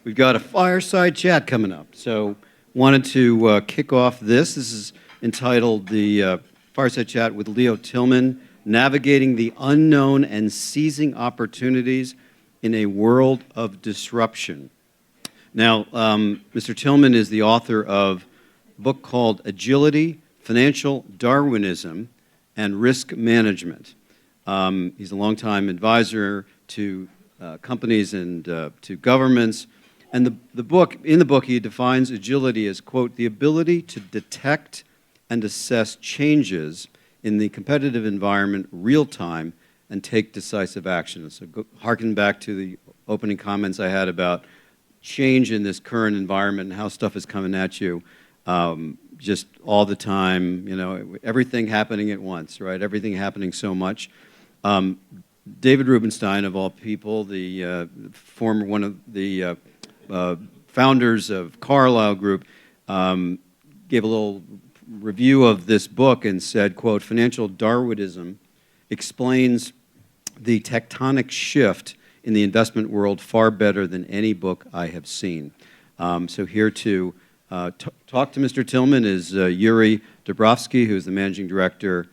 We've got a fireside chat coming up. So wanted to kick off this. This is entitled the Fireside Chat with Leo Tilman, Navigating the Unknown and Seizing Opportunities in a World of Disruption. Now, Mr. Tilman is the author of a book called Agility, Financial Darwinism, and Risk Management. He's a longtime advisor to companies and to governments. And in the book, he defines agility as, quote, the ability to detect and assess changes in the competitive environment real time and take decisive action. So harken back to the opening comments I had about change in this current environment and how stuff is coming at you just all the time, you know, everything happening at once, right? Everything happening so much. David Rubenstein, of all people, the former one of the founders of Carlyle Group, gave a little review of this book and said, quote, financial Darwinism explains the tectonic shift in the investment world far better than any book I have seen. So here to talk to Mr. Tilman is Yuri Dubrovsky, who is the managing director,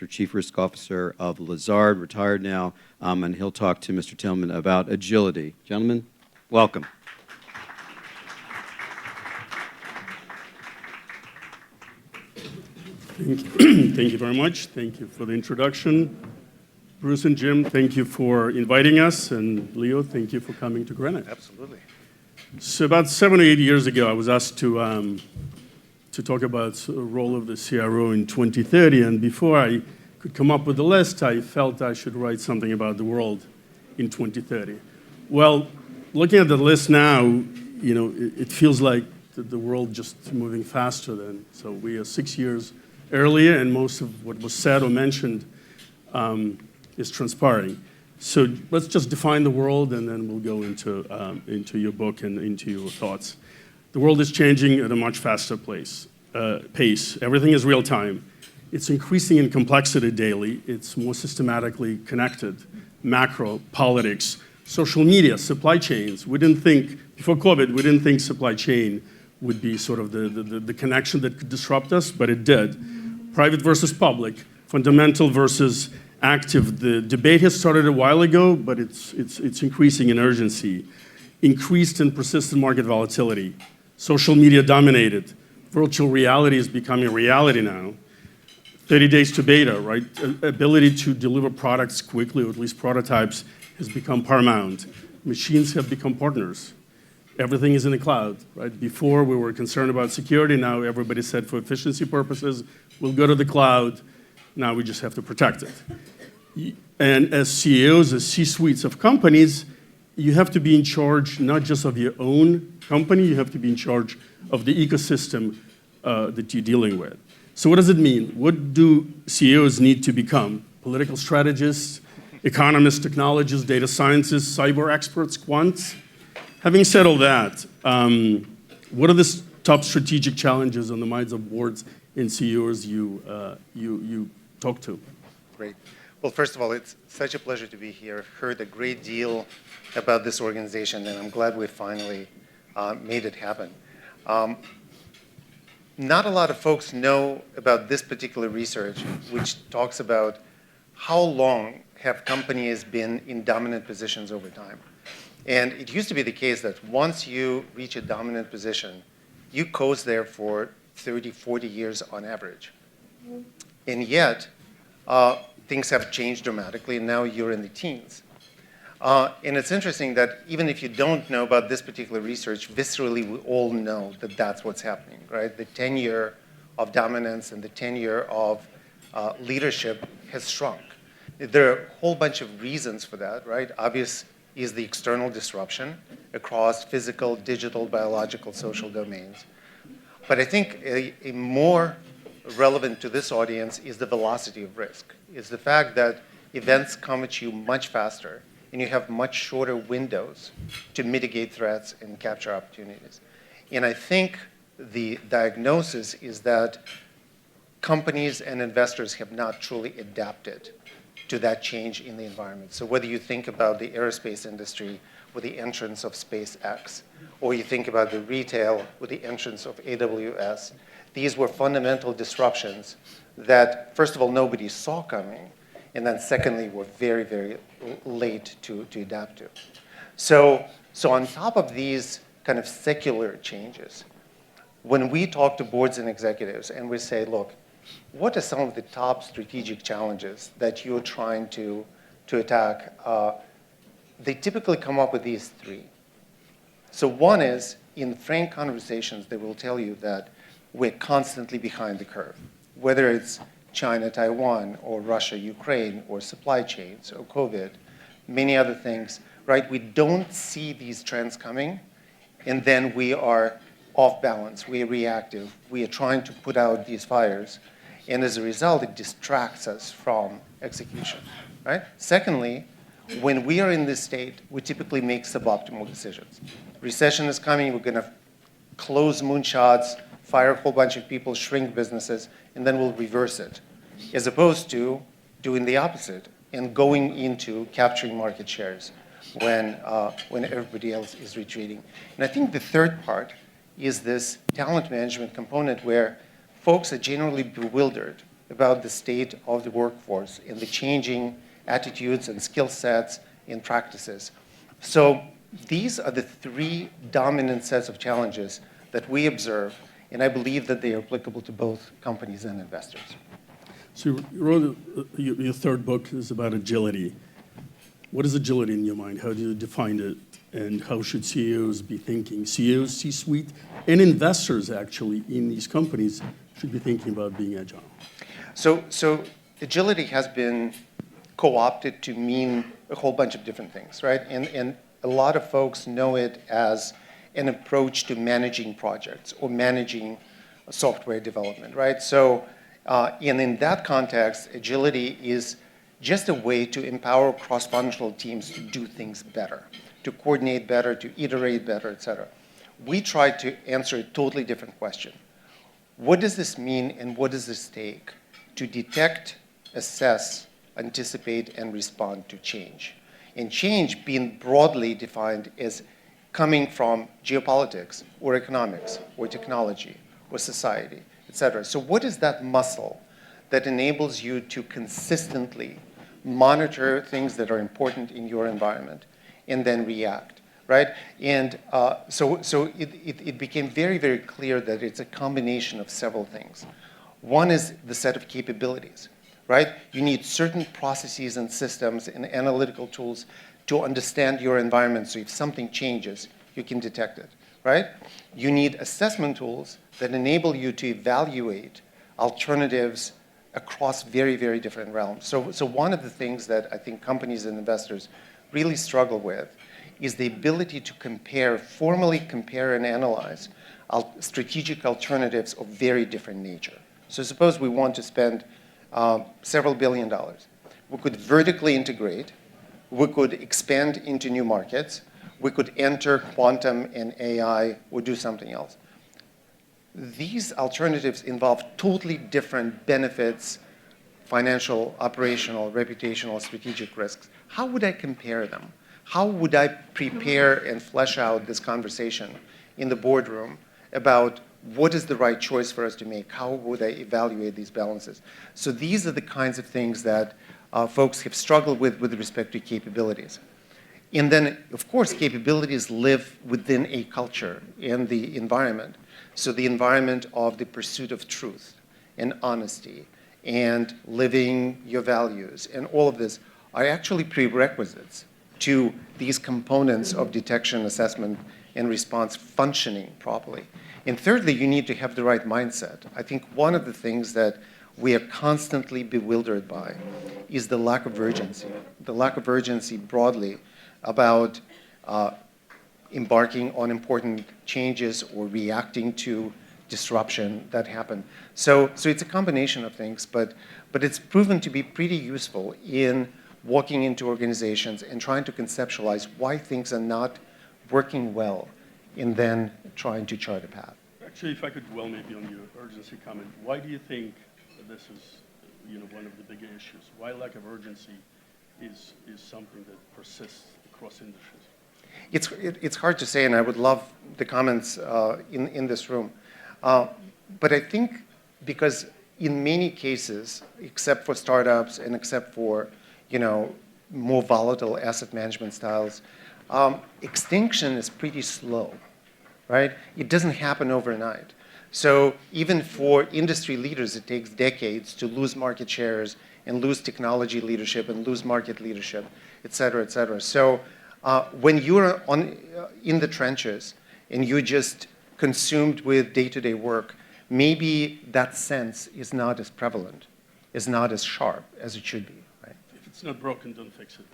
chief risk officer of Lazard, retired now, and he'll talk to Mr. Tilman about agility. Gentlemen, welcome. Thank you very much. Thank you for the introduction. Bruce and Jim, thank you for inviting us. And Leo, thank you for coming to Greenwich. Absolutely. So about 7 or 8 years ago, I was asked to talk about the role of the CRO in 2030. And before I could come up with a list, I felt I should write something about the world in 2030. Well, looking at the list now, you know, it feels like the world just moving faster than. So we are 6 years earlier, and most of what was said or mentioned is transpiring. So let's just define the world, and then we'll go into your book and into your thoughts. The world is changing at a much faster pace. Everything is real time. It's increasing in complexity daily. It's more systematically connected. Macro, politics, social media, supply chains. We didn't think, before COVID, we didn't think supply chain would be sort of the connection that could disrupt us, but it did. Private versus public, fundamental versus active. The debate has started a while ago, but it's increasing in urgency. Increased and persistent market volatility. Social media dominated. Virtual reality is becoming reality now. 30 days to beta, right? Ability to deliver products quickly, or at least prototypes, has become paramount. Machines have become partners. Everything is in the cloud, right? Before we were concerned about security, now everybody said for efficiency purposes, we'll go to the cloud. Now we just have to protect it. And as CEOs, as C-suites of companies, you have to be in charge not just of your own company, you have to be in charge of the ecosystem that you're dealing with. So what does it mean? What do CEOs need to become? Political strategists, economists, technologists, data scientists, cyber experts, quants? Having said all that, what are the top strategic challenges on the minds of boards and CEOs you talk to? Great. Well, first of all, it's such a pleasure to be here. I've heard a great deal about this organization, and I'm glad we finally made it happen. Not a lot of folks know about this particular research, which talks about how long have companies been in dominant positions over time. And it used to be the case that once you reach a dominant position, you coast there for 30, 40 years on average. And yet, things have changed dramatically, and now you're in the teens. And it's interesting that even if you don't know about this particular research, viscerally we all know that that's what's happening, right? The tenure of dominance and the tenure of leadership has shrunk. There are a whole bunch of reasons for that, right? Obvious is the external disruption across physical, digital, biological, social domains. But I think a more relevant to this audience is the velocity of risk. It's the fact that events come at you much faster, and you have much shorter windows to mitigate threats and capture opportunities. And I think the diagnosis is that companies and investors have not truly adapted to that change in the environment. So whether you think about the aerospace industry, with the entrance of SpaceX, or you think about the retail with the entrance of AWS. These were fundamental disruptions that, first of all, nobody saw coming, and then secondly, were very, very late to adapt to. So on top of these kind of secular changes, when we talk to boards and executives and we say, look, what are some of the top strategic challenges that you're trying to attack? They typically come up with these three. So one is, in frank conversations, they will tell you that we're constantly behind the curve, whether it's China, Taiwan, or Russia, Ukraine, or supply chains, or COVID, many other things, right? We don't see these trends coming, and then we are off balance, we're reactive, we are trying to put out these fires, and as a result, it distracts us from execution, right? Secondly, when we are in this state, we typically make suboptimal decisions. Recession is coming, we're gonna close moonshots, fire a whole bunch of people, shrink businesses, and then we'll reverse it, as opposed to doing the opposite and going into capturing market shares when everybody else is retreating. And I think the third part is this talent management component where folks are generally bewildered about the state of the workforce and the changing attitudes and skill sets and practices. So these are the three dominant sets of challenges that we observe, and I believe that they are applicable to both companies and investors. So you wrote, your third book is about agility. What is agility in your mind? How do you define it? And how should CEOs be thinking? CEOs, C-suite, and investors actually in these companies should be thinking about being agile. So agility has been co-opted to mean a whole bunch of different things, right? And a lot of folks know it as an approach to managing projects or managing software development, right? So in that context, agility is just a way to empower cross-functional teams to do things better, to coordinate better, to iterate better, et cetera. We tried to answer a totally different question. What does this mean and what does this take to detect, assess, anticipate, and respond to change? And change being broadly defined as coming from geopolitics or economics or technology or society, et cetera. So what is that muscle that enables you to consistently monitor things that are important in your environment and then react, right? And so it became very, very clear that it's a combination of several things. One is the set of capabilities, right? You need certain processes and systems and analytical tools to understand your environment, so if something changes, you can detect it, right? You need assessment tools that enable you to evaluate alternatives across very, very different realms. So one of the things that I think companies and investors really struggle with is the ability to formally compare and analyze strategic alternatives of very different nature. So suppose we want to spend several $1 billion. We could vertically integrate, we could expand into new markets, we could enter quantum and AI, or do something else. These alternatives involve totally different benefits, financial, operational, reputational, strategic risks. How would I compare them? How would I prepare and flesh out this conversation in the boardroom about what is the right choice for us to make? How would I evaluate these balances? So these are the kinds of things that folks have struggled with respect to capabilities. And then, of course, capabilities live within a culture and the environment. So the environment of the pursuit of truth and honesty and living your values and all of this are actually prerequisites to these components of detection, assessment, and response functioning properly. And thirdly, you need to have the right mindset. I think one of the things that we are constantly bewildered by is the lack of urgency broadly about embarking on important changes or reacting to disruption that happen. So it's a combination of things, but it's proven to be pretty useful in walking into organizations and trying to conceptualize why things are not working well and then trying to chart a path. Actually, if I could dwell maybe on your urgency comment, why do you think that this is one of the bigger issues? Why lack of urgency is something that persists across industries? It's hard to say, and I would love the comments in this room. But I think because in many cases, except for startups and except for, more volatile asset management styles, extinction is pretty slow, right? It doesn't happen overnight. So even for industry leaders, it takes decades to lose market shares and lose technology leadership and lose market leadership, et cetera, et cetera. So when you're in the trenches and you're just consumed with day-to-day work, maybe that sense is not as prevalent, is not as sharp as it should be, right? If it's not broken, don't fix it.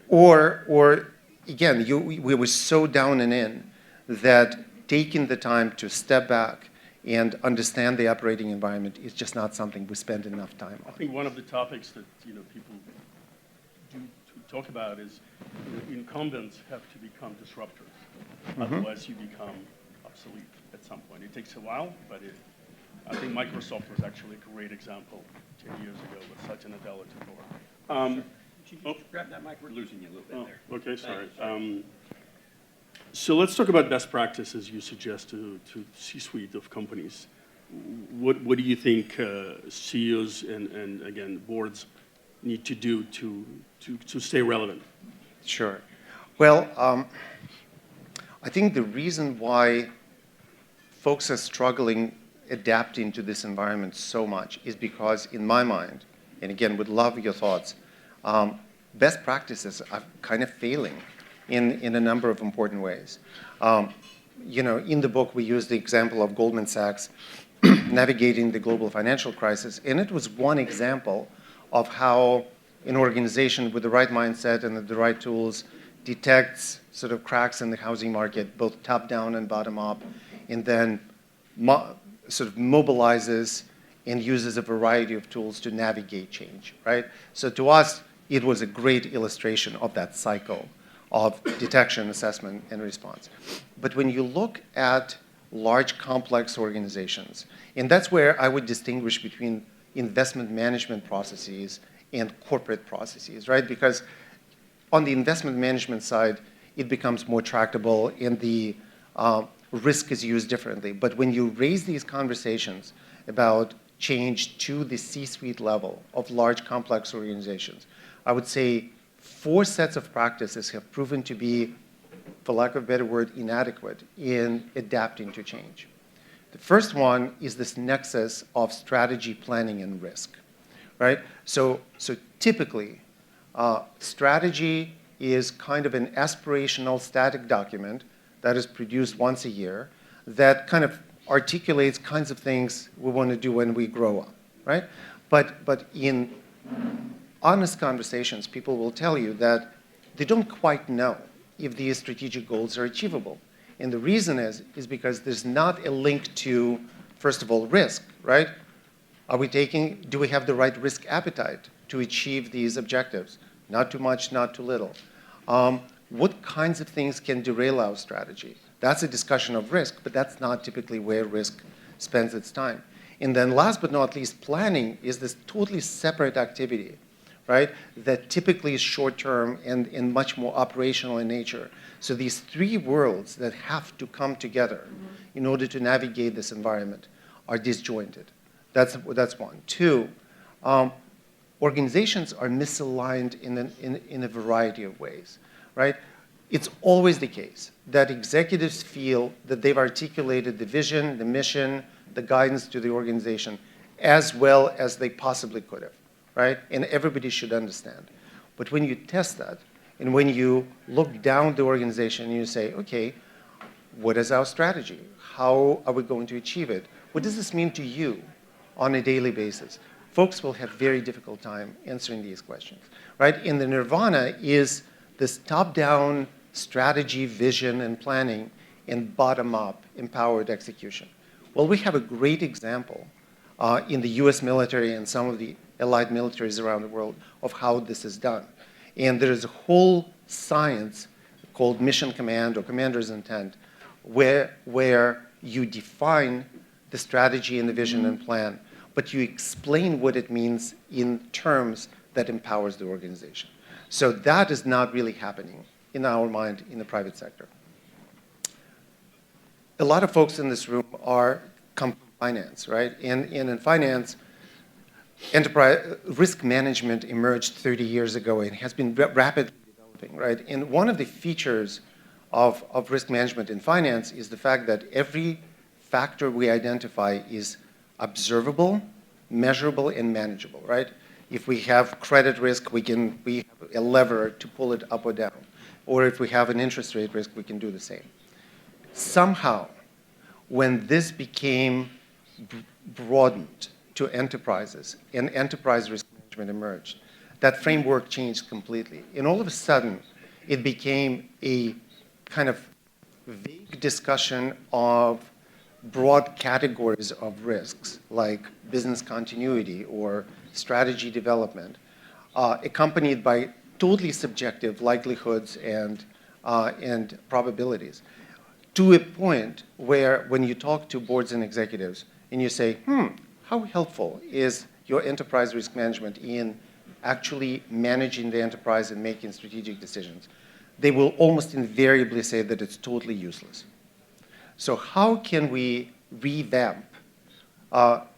Or again, we were so down and in that taking the time to step back and understand the operating environment is just not something we spend enough time on. I think one of the topics that people do to talk about is incumbents have to become disruptors. Otherwise, you become obsolete at some point. It takes a while, but I think Microsoft was actually a great example 10 years ago with Satya Nadella took over. Grab that mic. We're losing you a little bit there. Okay, sorry. So let's talk about best practices you suggest to C-suite of companies. What do you think CEOs and again boards need to do to stay relevant? Sure. Well, I think the reason why folks are struggling adapting to this environment so much is because, in my mind, and again, would love your thoughts, best practices are kind of failing in a number of important ways. In the book, we use the example of Goldman Sachs navigating the global financial crisis, and it was one example of how an organization with the right mindset and the right tools detects sort of cracks in the housing market, both top-down and bottom-up, and then sort of mobilizes and uses a variety of tools to navigate change, right? So to us, it was a great illustration of that cycle of detection, assessment, and response. But when you look at large, complex organizations, and that's where I would distinguish between investment management processes and corporate processes, right? Because on the investment management side, it becomes more tractable and the risk is used differently. But when you raise these conversations about change to the C-suite level of large, complex organizations, I would say 4 sets of practices have proven to be, for lack of a better word, inadequate in adapting to change. The first one is this nexus of strategy, planning, and risk, right? So typically, strategy is kind of an aspirational static document that is produced once a year that kind of articulates kinds of things we want to do when we grow up, right? But in honest conversations, people will tell you that they don't quite know if these strategic goals are achievable. And the reason is because there's not a link to, first of all, risk, right? Do we have the right risk appetite to achieve these objectives? Not too much, not too little. What kinds of things can derail our strategy? That's a discussion of risk, but that's not typically where risk spends its time. And then last but not least, planning is this totally separate activity, right? That typically is short-term and much more operational in nature. So these 3 worlds that have to come together in order to navigate this environment are disjointed. That's one. 2, organizations are misaligned in a variety of ways, right? It's always the case that executives feel that they've articulated the vision, the mission, the guidance to the organization as well as they possibly could have, right? And everybody should understand. But when you test that, and when you look down the organization and you say, okay, what is our strategy? How are we going to achieve it? What does this mean to you on a daily basis? Folks will have very difficult time answering these questions, right? And the nirvana is this top-down strategy, vision, and planning, and bottom-up empowered execution. Well, we have a great example in the US military and some of the allied militaries around the world of how this is done. And there is a whole science called mission command or commander's intent where you define the strategy and the vision and plan, but you explain what it means in terms that empowers the organization. So that is not really happening in our mind, in the private sector. A lot of folks in this room come from finance, right? And in finance, enterprise risk management emerged 30 years ago and has been rapidly developing, right? And one of the features of risk management in finance is the fact that every factor we identify is observable, measurable, and manageable, right? If we have credit risk, we have a lever to pull it up or down. Or if we have an interest rate risk, we can do the same. Somehow, when this became broadened to enterprises and enterprise risk management emerged, that framework changed completely. And all of a sudden, it became a kind of vague discussion of broad categories of risks, like business continuity or strategy development, accompanied by totally subjective likelihoods and probabilities, to a point where when you talk to boards and executives and you say, how helpful is your enterprise risk management in actually managing the enterprise and making strategic decisions, they will almost invariably say that it's totally useless. So how can we revamp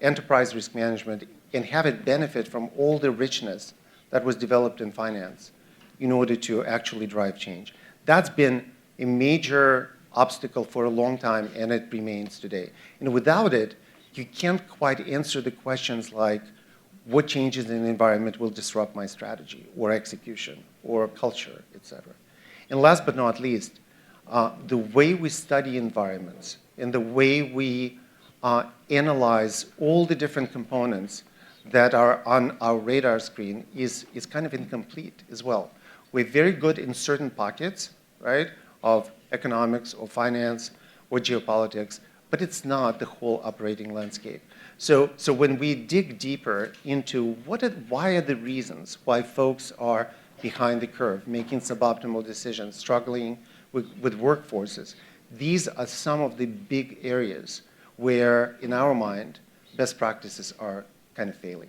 enterprise risk management and have it benefit from all the richness that was developed in finance in order to actually drive change? That's been a major obstacle for a long time, and it remains today. And without it, you can't quite answer the questions like, what changes in the environment will disrupt my strategy or execution or culture, et cetera. And last but not least, the way we study environments and the way we analyze all the different components that are on our radar screen is kind of incomplete as well. We're very good in certain pockets, right, of economics or finance or geopolitics, but it's not the whole operating landscape. So when we dig deeper into why are the reasons why folks are behind the curve, making suboptimal decisions, struggling with workforces, these are some of the big areas where, in our mind, best practices are kind of failing.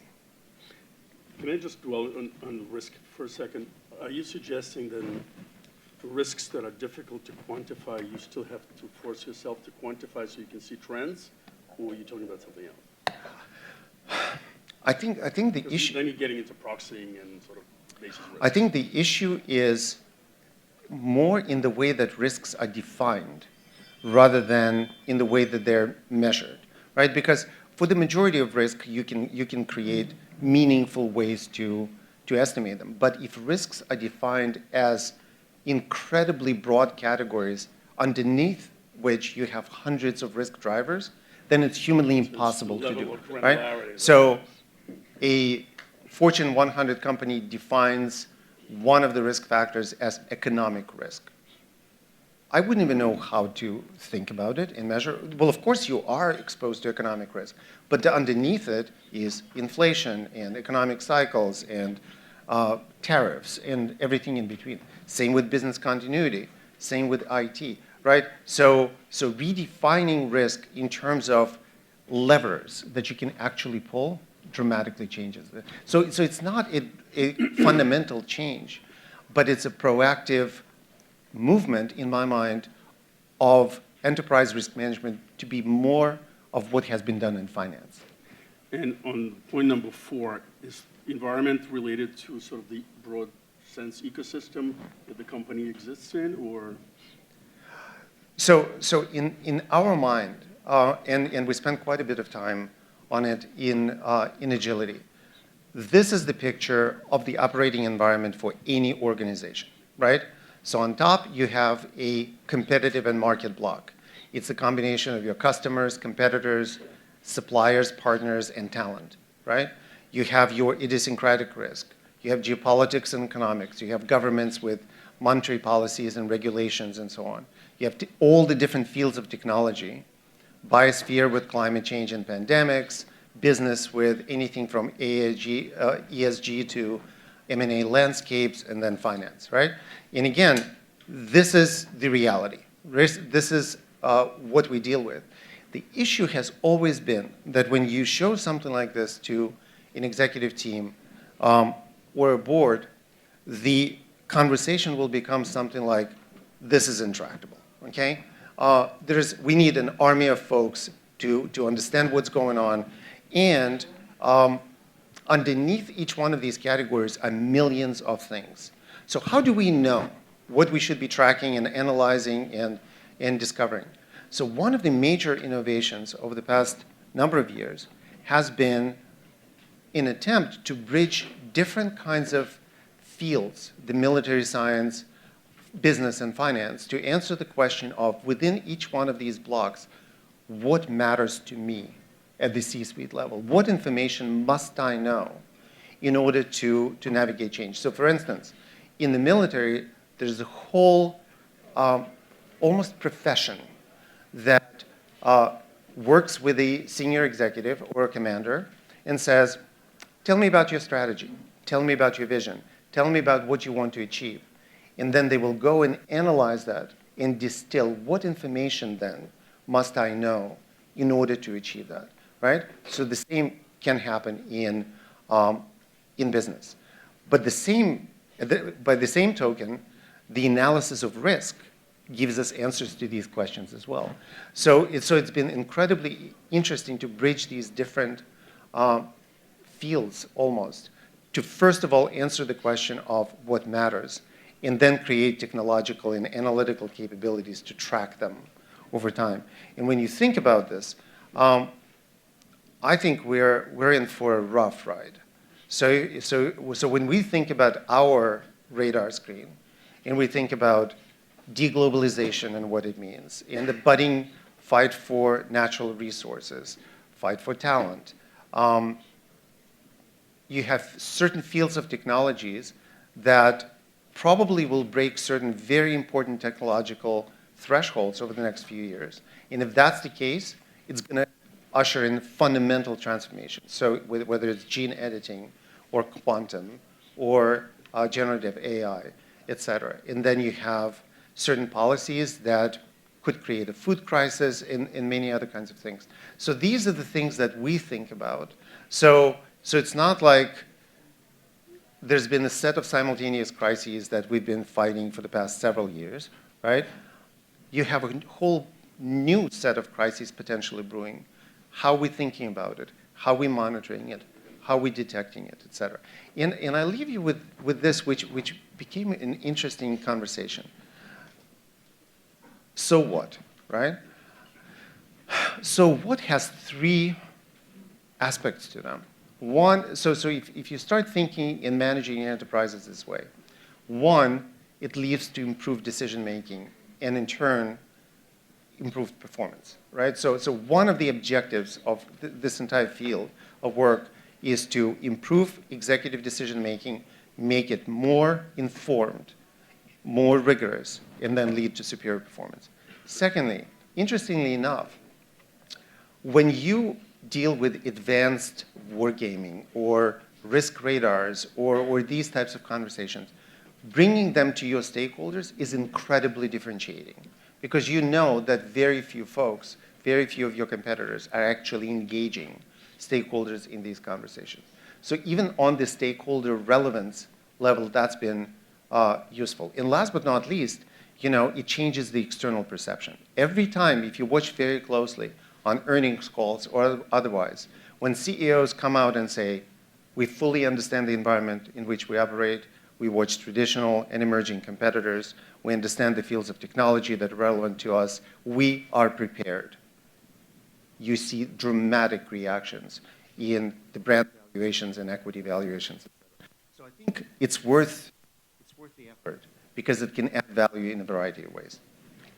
Can I just dwell on risk for a second? Are you suggesting that for risks that are difficult to quantify, you still have to force yourself to quantify so you can see trends, or are you talking about something else? I think the issue. Then you're getting into proxying and sort of basis risk. I think the issue is more in the way that risks are defined rather than in the way that they're measured, right? Because for the majority of risk, you can create meaningful ways to estimate them. But if risks are defined as incredibly broad categories underneath which you have hundreds of risk drivers, then it's humanly impossible to do, right? So a Fortune 100 company defines one of the risk factors as economic risk. I wouldn't even know how to think about it and measure. Well, of course you are exposed to economic risk, but underneath it is inflation and economic cycles and tariffs and everything in between. Same with business continuity, same with IT, right? So redefining risk in terms of levers that you can actually pull dramatically changes it. So it's not a fundamental change, but it's a proactive movement, in my mind, of enterprise risk management to be more of what has been done in finance. And on point number 4, is environment related to sort of the broad sense ecosystem that the company exists in, or? So in our mind, and we spent quite a bit of time on it in Agility, this is the picture of the operating environment for any organization, right? So on top, you have a competitive and market block. It's a combination of your customers, competitors, suppliers, partners, and talent, right? You have your idiosyncratic risk. You have geopolitics and economics. You have governments with monetary policies and regulations and so on. You have all the different fields of technology, biosphere with climate change and pandemics, business with anything from ESG to M&A landscapes, and then finance, right? And again, this is the reality. This is what we deal with. The issue has always been that when you show something like this to an executive team or a board, the conversation will become something like, this is intractable, okay? We need an army of folks to understand what's going on, and underneath each one of these categories are millions of things. So how do we know what we should be tracking and analyzing and discovering? So one of the major innovations over the past number of years has been an attempt to bridge different kinds of fields, the military science, business, and finance, to answer the question of, within each one of these blocks, what matters to me at the C-suite level? What information must I know in order to navigate change? So for instance, in the military, there's a whole almost profession that works with a senior executive or a commander and says, tell me about your strategy. Tell me about your vision. Tell me about what you want to achieve. And then they will go and analyze that and distill what information then must I know in order to achieve that, right? So the same can happen in business. But by the same token, the analysis of risk gives us answers to these questions as well. So it's been incredibly interesting to bridge these different fields almost to first of all answer the question of what matters and then create technological and analytical capabilities to track them over time. And when you think about this, I think we're in for a rough ride. So when we think about our radar screen and we think about deglobalization and what it means, and the budding fight for natural resources, fight for talent, you have certain fields of technologies that probably will break certain very important technological thresholds over the next few years. And if that's the case, it's going to usher in fundamental transformation. So whether it's gene editing or quantum or generative AI, et cetera. And then you have certain policies that could create a food crisis and many other kinds of things. So these are the things that we think about. So it's not like there's been a set of simultaneous crises that we've been fighting for the past several years, right? You have a whole new set of crises potentially brewing. How are we thinking about it? How are we monitoring it? How are we detecting it, et cetera? And I leave you with this, which became an interesting conversation. So what, right? So what has three aspects to them. One, so if you start thinking and managing enterprises this way, one, it leads to improved decision making and in turn, improved performance, right? So one of the objectives of this entire field of work is to improve executive decision making, make it more informed, more rigorous, and then lead to superior performance. Secondly, interestingly enough, when you deal with advanced wargaming or risk radars or these types of conversations, bringing them to your stakeholders is incredibly differentiating because you know that very few folks, very few of your competitors are actually engaging stakeholders in these conversations. So even on the stakeholder relevance level, that's been useful. And last but not least, it changes the external perception. Every time, if you watch very closely on earnings calls or otherwise, when CEOs come out and say, we fully understand the environment in which we operate, we watch traditional and emerging competitors, we understand the fields of technology that are relevant to us, we are prepared. You see dramatic reactions in the brand valuations and equity valuations. So I think it's worth the effort because it can add value in a variety of ways.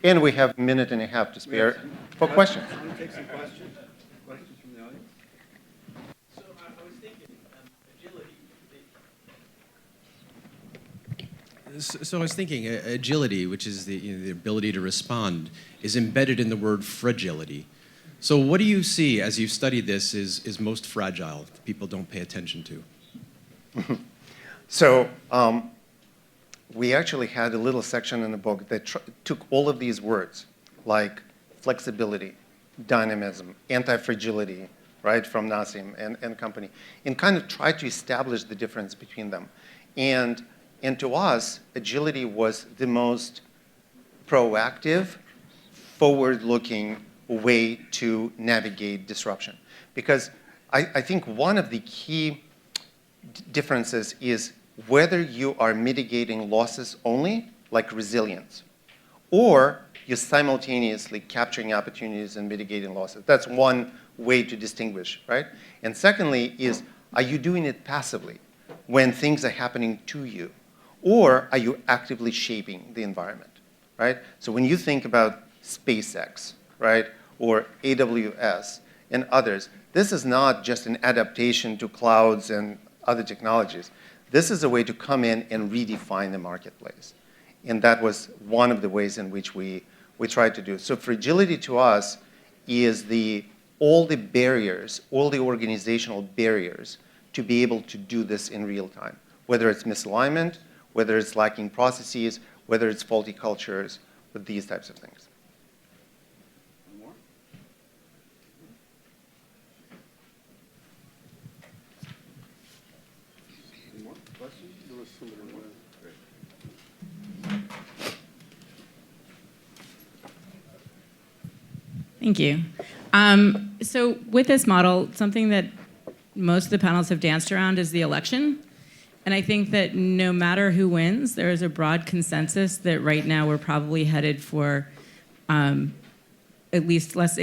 And we have a minute and a half to spare for questions. I'm going to take some questions. Questions from the audience? So I was thinking, agility. So I was thinking, agility, which is the ability to respond, is embedded in the word fragility. So what do you see as you study this is most fragile, that people don't pay attention to? So we actually had a little section in the book that took all of these words, like flexibility, dynamism, anti-fragility, right, from Nassim and company, and kind of tried to establish the difference between them. And And to us, agility was the most proactive, forward-looking way to navigate disruption. Because I think one of the key differences is whether you are mitigating losses only, like resilience, or you're simultaneously capturing opportunities and mitigating losses. That's one way to distinguish, right? And secondly is, are you doing it passively when things are happening to you? Or are you actively shaping the environment, right? So when you think about SpaceX, right, or AWS and others, this is not just an adaptation to clouds and other technologies. This is a way to come in and redefine the marketplace. And that was one of the ways in which we tried to do it. So fragility to us is all the barriers, all the organizational barriers to be able to do this in real time, whether it's misalignment, whether it's lacking processes, whether it's faulty cultures, with these types of things. Thank you. So with this model, something that most of the panels have danced around is the election. And I think that no matter who wins, there is a broad consensus that right now we're probably headed for at least less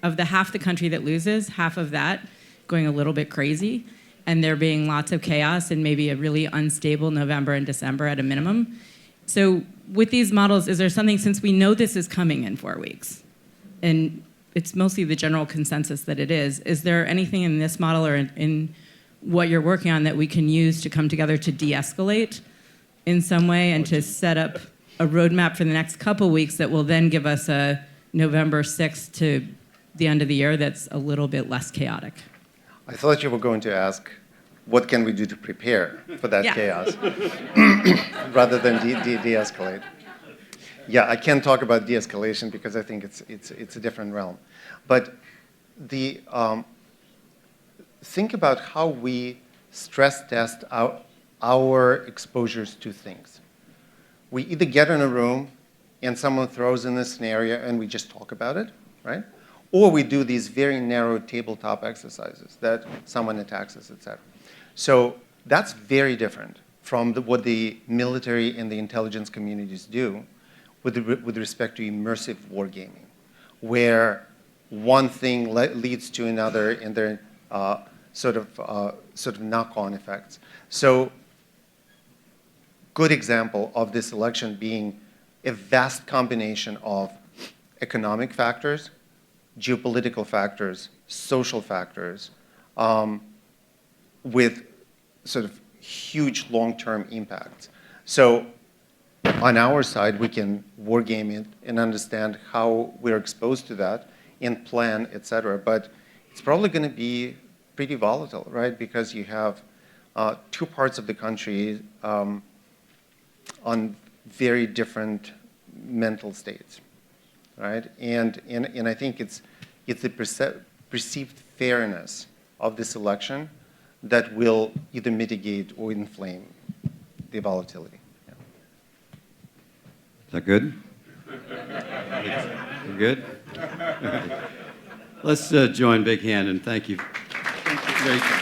of the half the country that loses, half of that going a little bit crazy, and there being lots of chaos and maybe a really unstable November and December at a minimum. So with these models, is there something, since we know this is coming in 4 weeks, and it's mostly the general consensus that it is there anything in this model or in what you're working on that we can use to come together to de-escalate in some way and to set up a roadmap for the next couple weeks that will then give us a November 6th to the end of the year that's a little bit less chaotic? I thought you were going to ask, what can we do to prepare for that chaos, rather than de-escalate. Yeah, I can't talk about de-escalation because I think it's a different realm. But think about how we stress test our exposures to things. We either get in a room and someone throws in a scenario and we just talk about it, right? Or we do these very narrow tabletop exercises that someone attacks us, et cetera. So that's very different from what the military and the intelligence communities do with respect to immersive wargaming, where one thing leads to another and there are sort of knock-on effects. So good example of this election being a vast combination of economic factors, geopolitical factors, social factors, with sort of huge long-term impacts. So on our side, we can wargame it and understand how we're exposed to that and plan, et cetera. But it's probably going to be pretty volatile, right? Because you have two parts of the country on very different mental states, right? And I think it's the perceived fairness of this election that will either mitigate or inflame the volatility. Yeah. Is that good? We're good? Let's join big hand and thank you. Thank you.